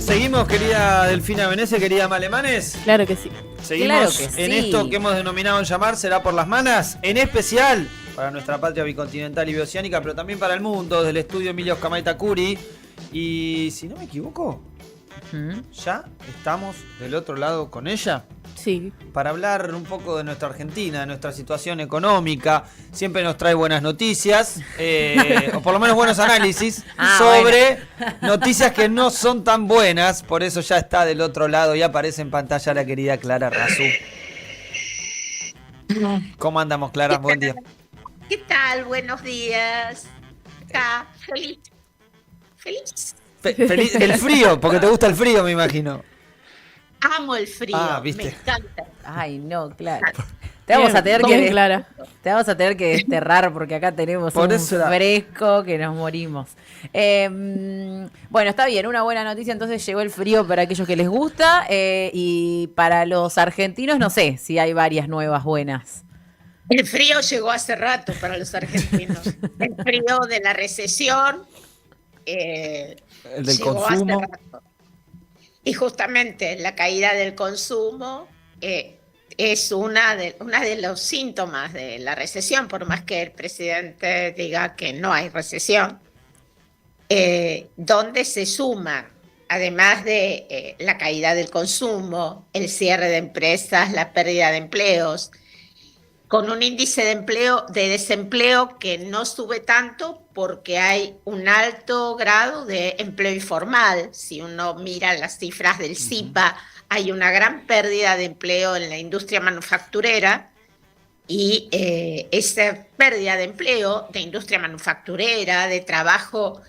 Seguimos, querida Delfina Venece, querida Malemanes. Claro que sí. Seguimos Claro que en sí. esto que hemos denominado en llamar Será por las Manas, en especial para nuestra patria bicontinental y bioceánica, pero también para el mundo, desde el estudio Emilio Scamaita Curi. Y si no me equivoco, ya estamos del otro lado con ella. Sí. Para hablar un poco de nuestra Argentina, de nuestra situación económica. Siempre nos trae buenas noticias, o por lo menos buenos análisis sobre noticias que no son tan buenas. Por eso ya está del otro lado y aparece en pantalla la querida Clara Razú. ¿Cómo andamos, Clara? Buen día. ¿Qué tal? Buenos días. Acá, feliz. Feliz. Feliz, el frío, porque te gusta el frío, me imagino. Amo el frío. ¿viste? Me encanta. Ay, no, claro. Te vamos a tener Bien, que Clara. te vamos a tener que desterrar porque acá tenemos Por un eso era- fresco que nos morimos. Bueno, está bien, una buena noticia, entonces llegó el frío para aquellos que les gusta y para los argentinos no sé si hay varias nuevas buenas. El frío llegó hace rato para los argentinos. El frío de la recesión. El del llegó consumo. hace rato. Y justamente la caída del consumo es una de los síntomas de la recesión, por más que el presidente diga que no hay recesión, donde se suma, además de la caída del consumo, el cierre de empresas, la pérdida de empleos, con un índice de desempleo que no sube tanto porque hay un alto grado de empleo informal. Si uno mira las cifras del CIPA, hay una gran pérdida de empleo en la industria manufacturera y esa pérdida de empleo de industria manufacturera, de trabajo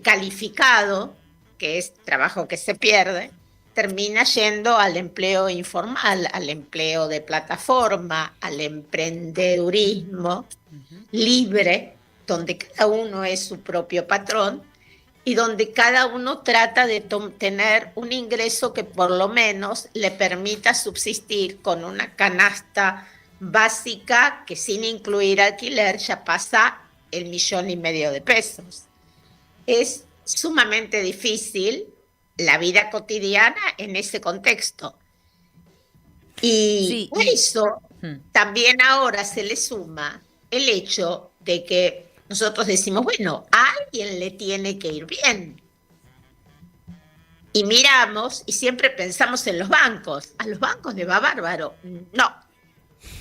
calificado, que es trabajo que se pierde, termina yendo al empleo informal, al empleo de plataforma, al emprendedurismo libre, donde cada uno es su propio patrón y donde cada uno trata de tener un ingreso que por lo menos le permita subsistir con una canasta básica que sin incluir alquiler ya pasa el 1,5 millones de pesos. Es sumamente difícil la vida cotidiana en ese contexto. Y Sí, y- eso también ahora se le suma el hecho de que nosotros decimos, bueno, a alguien le tiene que ir bien. Y miramos y siempre pensamos en los bancos. A los bancos les va bárbaro. No,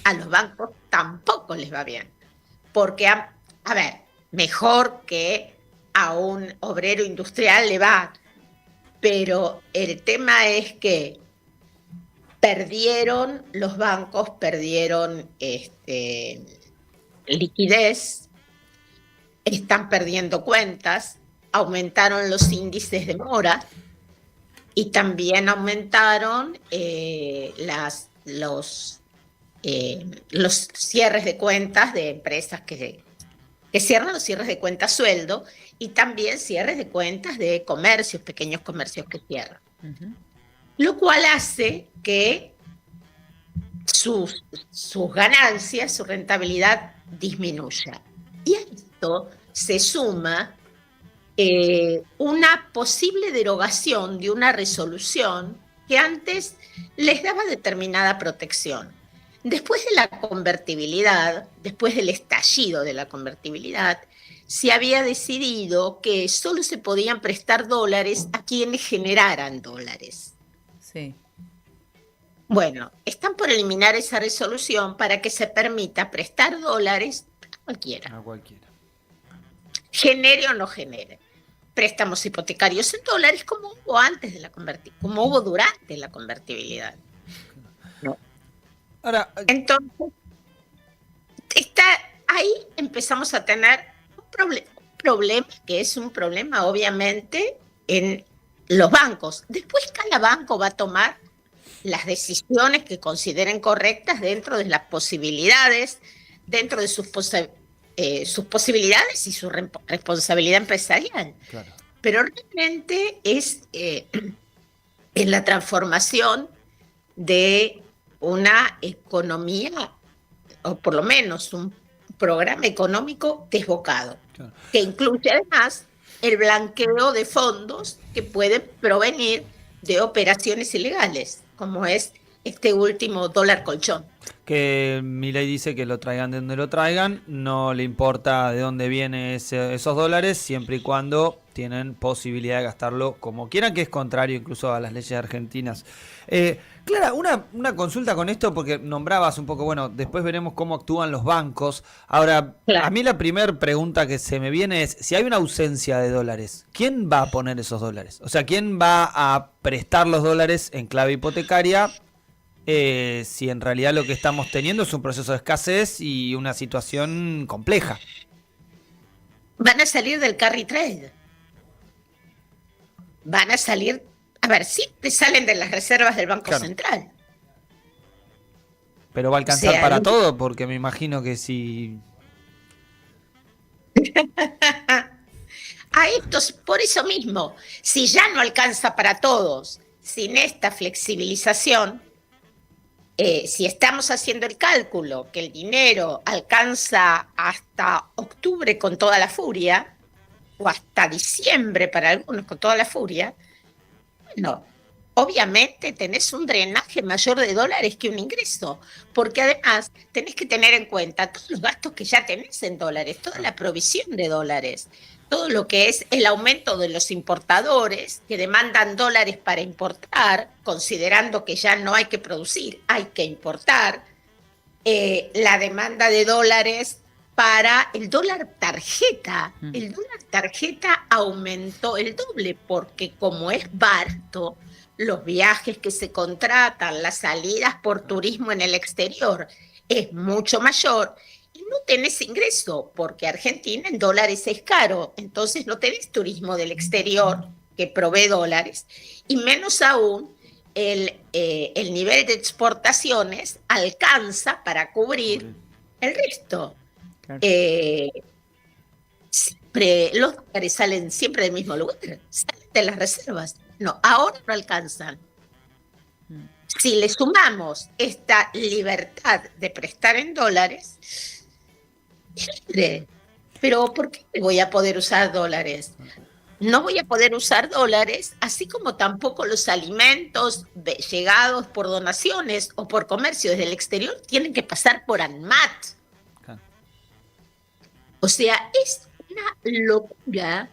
a los bancos tampoco les va bien. Porque, a ver, mejor que a un obrero industrial le va. Pero el tema es que los bancos perdieron liquidez, están perdiendo cuentas, aumentaron los índices de mora y también aumentaron los cierres de cuentas de empresas que cierran los cierres de cuentas sueldo y también cierres de cuentas de comercios, pequeños comercios que cierran. Lo cual hace que sus ganancias, su rentabilidad disminuya. Y a esto se suma una posible derogación de una resolución que antes les daba determinada protección. Después de la convertibilidad, después del estallido de la convertibilidad, se había decidido que solo se podían prestar dólares a quienes generaran dólares. Sí. Bueno, están por eliminar esa resolución para que se permita prestar dólares a cualquiera, A cualquiera. genere o no genere. Préstamos hipotecarios en dólares como hubo antes de la como hubo durante la convertibilidad. Ahora, Entonces, ahí empezamos a tener un problema que es un problema obviamente en los bancos. Después cada banco va a tomar las decisiones que consideren correctas dentro de las posibilidades, dentro de sus posibilidades y su responsabilidad empresarial. claro. Pero realmente es en la transformación de una economía, o por lo menos un programa económico desbocado, Claro. que incluye además el blanqueo de fondos que pueden provenir de operaciones ilegales, como es este último dólar colchón. Que Milei dice que lo traigan de donde lo traigan, no le importa de dónde vienen esos dólares, siempre y cuando tienen posibilidad de gastarlo como quieran, que es contrario incluso a las leyes argentinas. Clara, una consulta con esto, porque nombrabas un poco, bueno, después veremos cómo actúan los bancos. Ahora, Claro. a mí la primera pregunta que se me viene es, si hay una ausencia de dólares, ¿quién va a poner esos dólares? O sea, ¿quién va a prestar los dólares en clave hipotecaria? Si en realidad lo que estamos teniendo es un proceso de escasez y una situación compleja. Van a salir del carry trade. Van a salir, a ver, siempre salen de las reservas del Banco Claro. Central. Pero va a alcanzar O sea, para todo, porque me imagino que si... A estos, por eso mismo, si ya no alcanza para todos, sin esta flexibilización, si estamos haciendo el cálculo que el dinero alcanza hasta octubre con toda la furia, o hasta diciembre para algunos con toda la furia, bueno, obviamente tenés un drenaje mayor de dólares que un ingreso, porque además tenés que tener en cuenta todos los gastos que ya tenés en dólares, toda la provisión de dólares, todo lo que es el aumento de los importadores que demandan dólares para importar, considerando que ya no hay que producir, hay que importar, la demanda de dólares para el dólar tarjeta. El dólar tarjeta aumentó el doble porque como es barato, los viajes que se contratan, las salidas por turismo en el exterior es mucho mayor y no tenés ingreso porque Argentina en dólares es caro, entonces no tenés turismo del exterior que provee dólares y menos aún el nivel de exportaciones alcanza para cubrir el resto. Claro. Siempre los dólares salen siempre del mismo lugar, salen de las reservas. No, ahora no alcanzan. Si le sumamos esta libertad de prestar en dólares, es libre. Pero ¿por qué voy a poder usar dólares? No voy a poder usar dólares, así como tampoco los alimentos llegados por donaciones o por comercio desde el exterior tienen que pasar por ANMAT. Claro. O sea, es una locura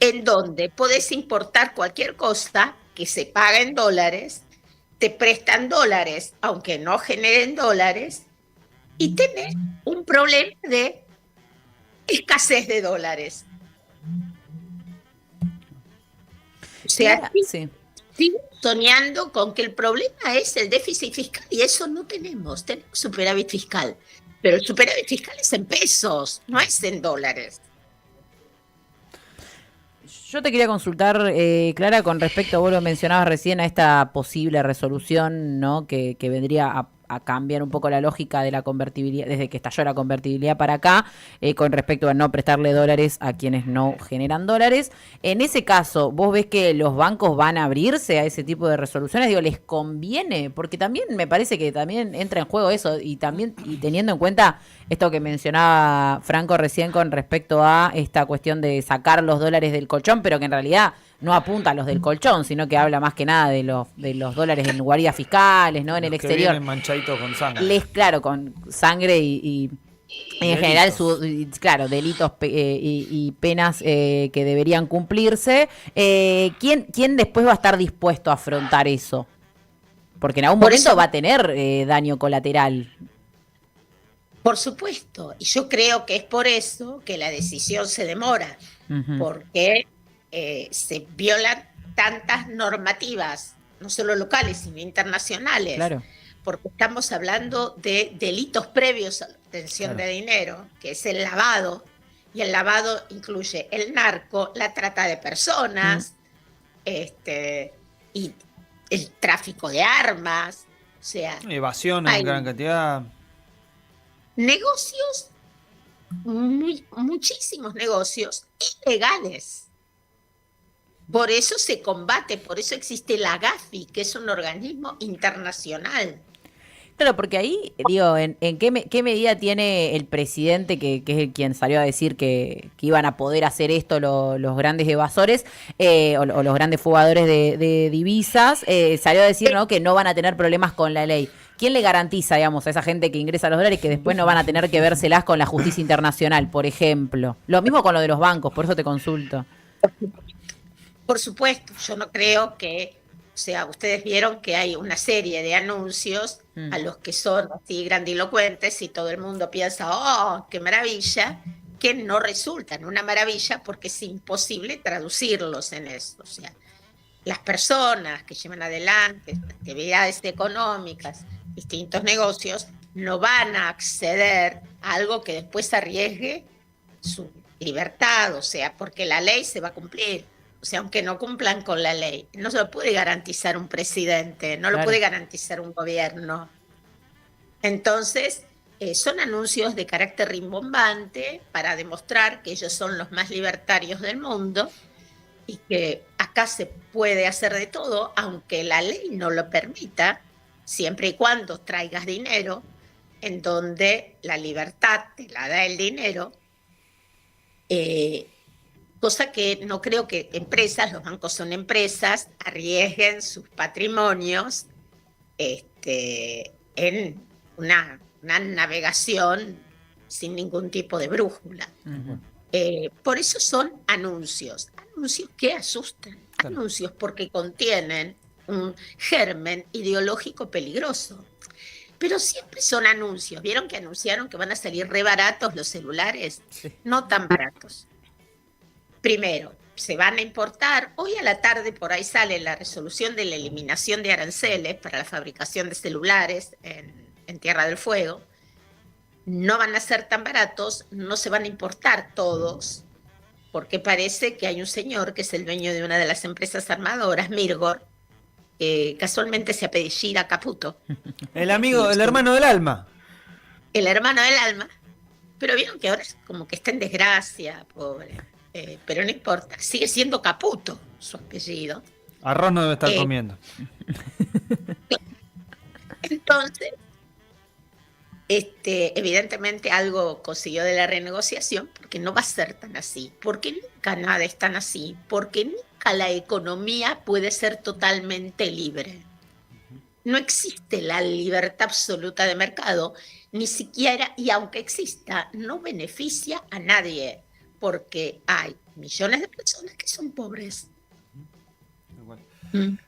en donde podés importar cualquier cosa que se paga en dólares, te prestan dólares, aunque no generen dólares, y tenés un problema de escasez de dólares. O sea, Sí. sigo soñando con que el problema es el déficit fiscal y eso no tenemos. Tenemos superávit fiscal, pero el superávit fiscal es en pesos, no es en dólares. Yo te quería consultar, Clara, con respecto, vos lo mencionabas recién, a esta posible resolución, ¿no? Que vendría a cambiar un poco la lógica de la convertibilidad, desde que estalló la convertibilidad para acá, con respecto a no prestarle dólares a quienes no generan dólares. En ese caso, ¿vos ves que los bancos van a abrirse a ese tipo de resoluciones? Digo, ¿les conviene? Porque también me parece que también entra en juego eso, y también y teniendo en cuenta esto que mencionaba Franco recién con respecto a esta cuestión de sacar los dólares del colchón, pero que en realidad no apunta a los del colchón, sino que habla más que nada de los dólares en guardias fiscales, ¿no? En el Los que exterior. vienen manchaditos con sangre. Claro, con sangre y en general, claro, delitos y penas que deberían cumplirse. ¿Quién después va a estar dispuesto a afrontar eso? Porque en algún momento va a tener daño colateral. Por supuesto, y yo creo que es por eso que la decisión se demora, porque se violan tantas normativas, no solo locales, sino internacionales, Claro. porque estamos hablando de delitos previos a la obtención de dinero, que es el lavado, y el lavado incluye el narco, la trata de personas, y el tráfico de armas, o sea... Evasión en gran cantidad. Negocios, muchísimos negocios ilegales. Por eso se combate, por eso existe la GAFI, que es un organismo internacional. Claro, porque ahí, digo, ¿en qué medida tiene el presidente, que es el quien salió a decir que iban a poder hacer esto los grandes evasores o los grandes fugadores de divisas, salió a decir, ¿no?, que no van a tener problemas con la ley? ¿Quién le garantiza, digamos, a esa gente que ingresa los dólares que después no van a tener que vérselas con la justicia internacional, por ejemplo? Lo mismo con lo de los bancos, por eso te consulto. Por supuesto, yo no creo que, o sea, ustedes vieron que hay una serie de anuncios a los que son así grandilocuentes y todo el mundo piensa, oh, qué maravilla, que no resultan una maravilla porque es imposible traducirlos en eso. O sea, las personas que llevan adelante actividades económicas, distintos negocios, no van a acceder a algo que después arriesgue su libertad, o sea, porque la ley se va a cumplir. O sea, aunque no cumplan con la ley, no se lo puede garantizar un presidente, no lo puede garantizar un gobierno. Entonces, son anuncios de carácter rimbombante para demostrar que ellos son los más libertarios del mundo y que acá se puede hacer de todo, aunque la ley no lo permita, siempre y cuando traigas dinero, en donde la libertad te la da el dinero, cosa que no creo que empresas, los bancos son empresas, arriesguen sus patrimonios en una navegación sin ningún tipo de brújula. Por eso son anuncios que asustan, anuncios porque contienen un germen ideológico peligroso. Pero siempre son anuncios. ¿Vieron que anunciaron que van a salir re baratos los celulares? Sí. No tan baratos. Primero, se van a importar. Hoy a la tarde por ahí sale la resolución de la eliminación de aranceles para la fabricación de celulares en Tierra del Fuego. No van a ser tan baratos, no se van a importar todos, porque parece que hay un señor que es el dueño de una de las empresas armadoras, Mirgor, que casualmente se apellida Caputo. El amigo, el hermano del alma. El hermano del alma. Pero vieron que ahora es como que está en desgracia, pobre. Pero no importa, sigue siendo Caputo su apellido. Arroz no debe estar comiendo. Entonces, evidentemente algo consiguió de la renegociación, porque no va a ser tan así, porque nunca nada es tan así, porque nunca la economía puede ser totalmente libre. No existe la libertad absoluta de mercado, ni siquiera, y aunque exista, no beneficia a nadie, porque hay millones de personas que son pobres.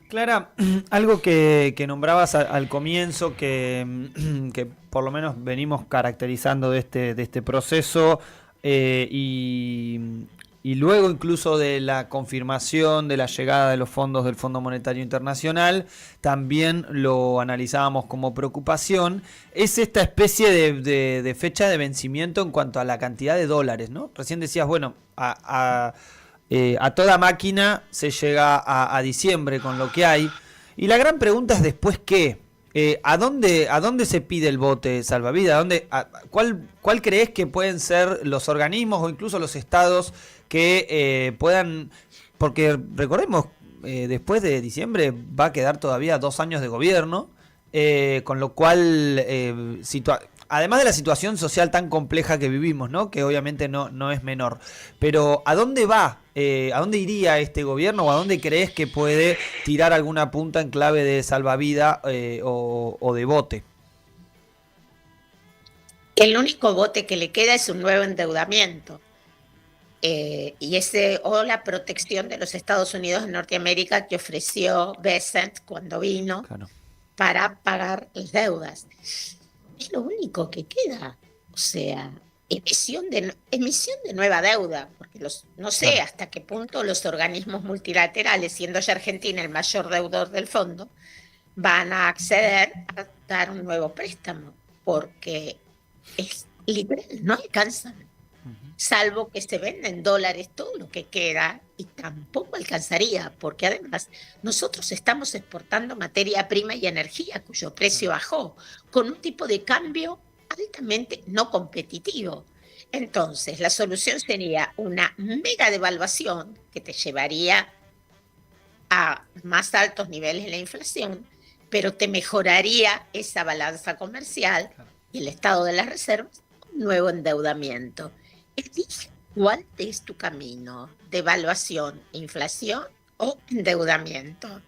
Clara, algo que nombrabas al comienzo, que por lo menos venimos caracterizando de este proceso, y luego incluso de la confirmación de la llegada de los fondos del Fondo Monetario Internacional, también lo analizábamos como preocupación, es esta especie de fecha de vencimiento en cuanto a la cantidad de dólares, ¿no? Recién decías, bueno, a toda máquina se llega a diciembre con lo que hay. Y la gran pregunta es después qué. ¿A dónde se pide el bote salvavidas? ¿Cuál crees que pueden ser los organismos o incluso los estados que puedan? Porque recordemos, después de diciembre va a quedar todavía 2 años de gobierno, con lo cual además de la situación social tan compleja que vivimos, ¿no?, que obviamente no es menor, pero ¿a dónde va? ¿A dónde iría este gobierno o a dónde crees que puede tirar alguna punta en clave de salvavidas o de bote? El único bote que le queda es un nuevo endeudamiento. Y o la protección de los Estados Unidos de Norteamérica que ofreció Bessent cuando vino, claro, para pagar las deudas. Es lo único que queda. O sea, emisión de nueva deuda, porque no sé, claro, hasta qué punto los organismos multilaterales, siendo ya Argentina el mayor deudor del fondo, van a acceder a dar un nuevo préstamo, porque es liberal, no alcanzan. Salvo que se venda en dólares todo lo que queda, y tampoco alcanzaría, porque además nosotros estamos exportando materia prima y energía cuyo precio bajó, con un tipo de cambio altamente no competitivo. Entonces, la solución sería una mega devaluación que te llevaría a más altos niveles de la inflación, pero te mejoraría esa balanza comercial y el estado de las reservas, un nuevo endeudamiento. Elige cuál es tu camino, devaluación, inflación o endeudamiento.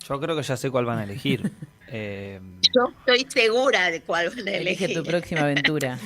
Yo creo que ya sé cuál van a elegir. Yo estoy segura de cuál van a Elige elegir. tu próxima aventura.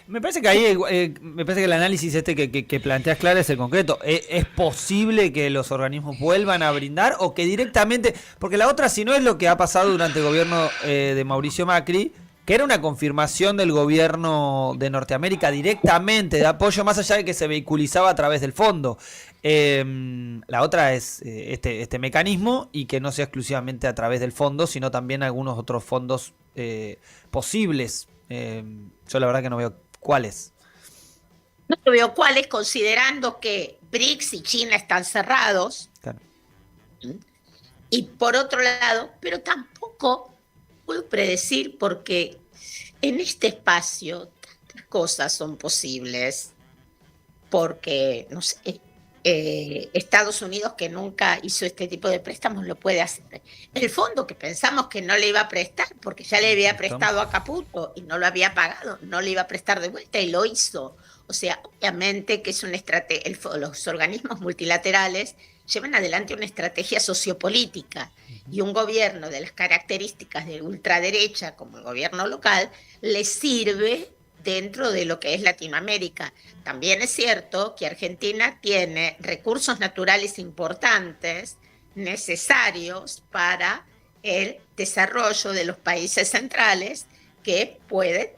Me parece que ahí, me parece que el análisis que planteas, Clara, es el concreto. ¿Es posible que los organismos vuelvan a brindar o que directamente, porque la otra, si no es lo que ha pasado durante el gobierno de Mauricio Macri, que era una confirmación del gobierno de Norteamérica directamente de apoyo, más allá de que se vehiculizaba a través del fondo. La otra es este mecanismo, y que no sea exclusivamente a través del fondo, sino también algunos otros fondos posibles. Yo la verdad que no veo cuáles. No veo cuáles, considerando que BRICS y China están cerrados. Claro. Y por otro lado, pero tampoco puedo predecir, porque en este espacio tantas cosas son posibles, porque, no sé, Estados Unidos, que nunca hizo este tipo de préstamos, lo puede hacer. El fondo, que pensamos que no le iba a prestar, porque ya le había prestado a Caputo y no lo había pagado, no le iba a prestar de vuelta y lo hizo. O sea, obviamente que es una estrategia, los organismos multilaterales llevan adelante una estrategia sociopolítica, y un gobierno de las características de ultraderecha, como el gobierno local, le sirve dentro de lo que es Latinoamérica. También es cierto que Argentina tiene recursos naturales importantes necesarios para el desarrollo de los países centrales que pueden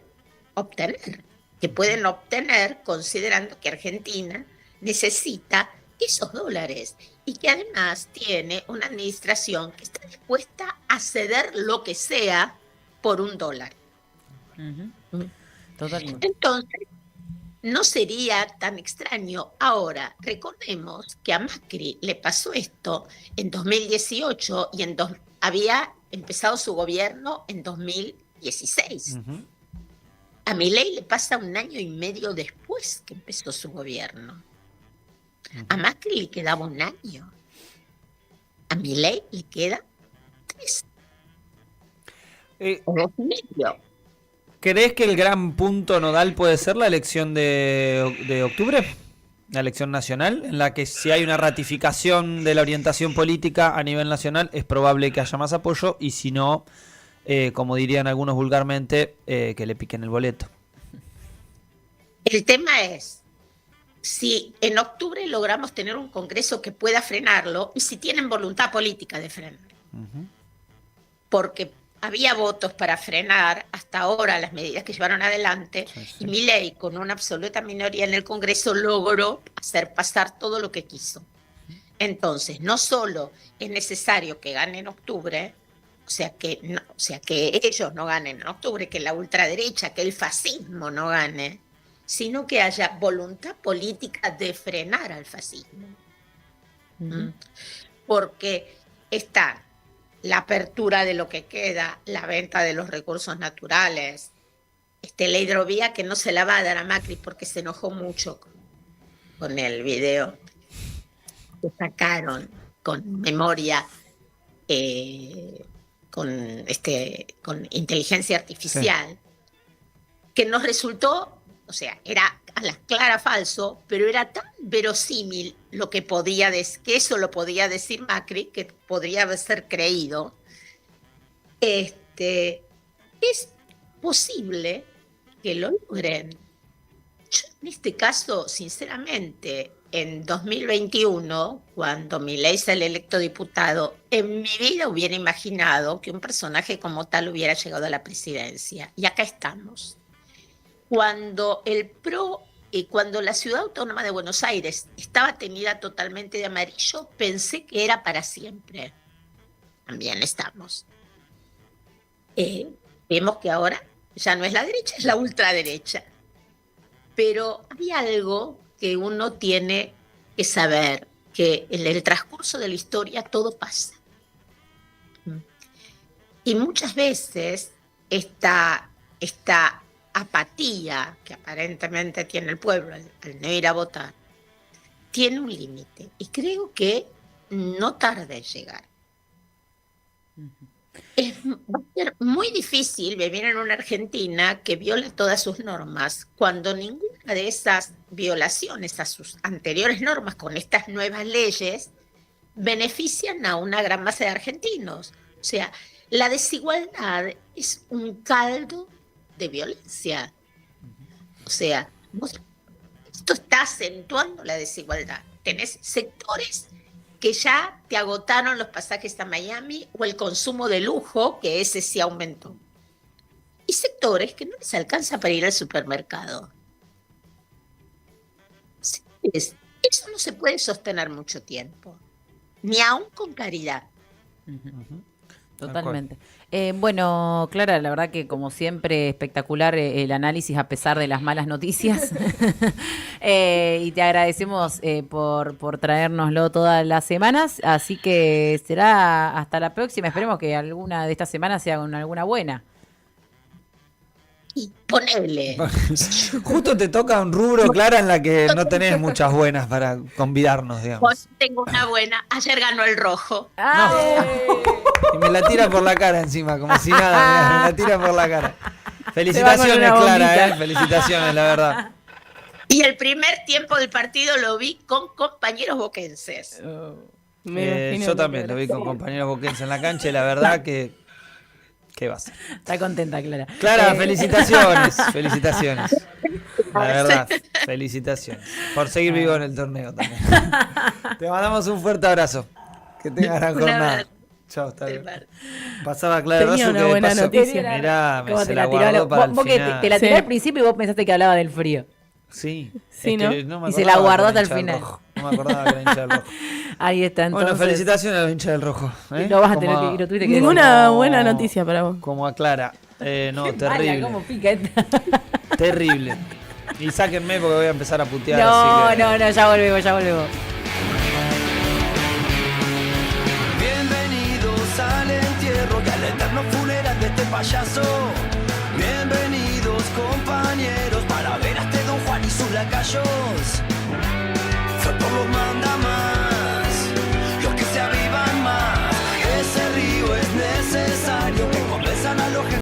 obtener considerando que Argentina necesita esos dólares, y que además tiene una administración que está dispuesta a ceder lo que sea por $1. Totalmente. Entonces, no sería tan extraño. Ahora, recordemos que a Macri le pasó esto en 2018 y había empezado su gobierno en 2016. A Milei le pasa 1 año y medio después que empezó su gobierno. A Macri le quedaba 1 año. A Milei le queda 3. O 2 y medio. ¿Crees que el gran punto nodal puede ser la elección de octubre? La elección nacional, en la que si hay una ratificación de la orientación política a nivel nacional, es probable que haya más apoyo, y si no, como dirían algunos vulgarmente, que le piquen el boleto. El tema es si en octubre logramos tener un Congreso que pueda frenarlo, y si tienen voluntad política de frenarlo. Porque había votos para frenar hasta ahora las medidas que llevaron adelante, y Milei, con una absoluta minoría en el Congreso, logró hacer pasar todo lo que quiso. Entonces, no solo es necesario que ganen en octubre, o sea que ellos no ganen en octubre, que la ultraderecha, que el fascismo no gane, sino que haya voluntad política de frenar al fascismo. Porque está la apertura de lo que queda, la venta de los recursos naturales, la hidrovía que no se la va a dar a Macri porque se enojó mucho con el video que sacaron con memoria, con inteligencia artificial, que nos resultó, o sea, era a la clara falso, pero era tan verosímil lo que que eso lo podía decir Macri, que podría ser creído. Es posible que lo logren. Yo en este caso, sinceramente, en 2021, cuando Milei sale electo diputado, en mi vida hubiera imaginado que un personaje como tal hubiera llegado a la presidencia. Y acá estamos. Cuando cuando la Ciudad Autónoma de Buenos Aires estaba teñida totalmente de amarillo, pensé que era para siempre. También estamos. Vemos que ahora ya no es la derecha, es la ultraderecha. Pero hay algo que uno tiene que saber, que en el transcurso de la historia todo pasa. Y muchas veces esta apatía que aparentemente tiene el pueblo al no ir a votar, tiene un límite, y creo que no tarda en llegar. Va a ser muy difícil vivir en una Argentina que viola todas sus normas cuando ninguna de esas violaciones a sus anteriores normas con estas nuevas leyes benefician a una gran masa de argentinos. O sea, la desigualdad es un caldo de violencia. O sea, esto está acentuando la desigualdad. Tenés sectores que ya te agotaron los pasajes a Miami o el consumo de lujo, que ese sí aumentó. Y sectores que no les alcanza para ir al supermercado. Eso no se puede sostener mucho tiempo, ni aún con caridad. Totalmente. Bueno, Clara, la verdad que como siempre espectacular el análisis a pesar de las malas noticias. Y te agradecemos por traérnoslo todas las semanas. Así que será hasta la próxima. Esperemos que alguna de estas semanas sea alguna buena. Y ponele. Justo te toca un rubro, Clara, en la que no tenés muchas buenas para convidarnos, digamos. Tengo una buena. Ayer ganó el rojo. Y me la tira por la cara encima, como si nada, me la tira por la cara. Felicitaciones, Clara, felicitaciones, la verdad. Y el primer tiempo del partido lo vi con compañeros boquenses. Yo también lo vi con compañeros boquenses en la cancha y la verdad que... ¿Qué va a ser? Está contenta, Clara. Clara, felicitaciones, felicitaciones. La verdad, felicitaciones. Por seguir vivo en el torneo también. Te mandamos un fuerte abrazo. Que tengas gran jornada. Chao, hasta luego. Pasaba Clara Tenía Rosu, una que buena pasó. noticia. Mirá, ¿Cómo se te la tiró guardó para el vos que final. te la tiré Sí. al principio y vos pensaste que hablaba del frío. Sí, Sí, es ¿no? que no me Y se la acordaba guardó que era hasta el hincha del final. Rojo. No me acordaba que era hincha del Rojo. Ahí está, entonces. Bueno, felicitaciones a los hinchas del Rojo. Lo vas a Como tener que ir, lo tuviste que Ninguna como- buena noticia para vos. Como a Clara. No, Mala, terrible. cómo pica esta. Terrible. Y sáquenme porque voy a empezar a putear. No, así que... no, ya volvemos, ya volvemos. Bienvenidos al entierro y al eterno funeral de este payaso. Bienvenidos compañeros para ver a este Don Juan y sus lacayos. Fue por los más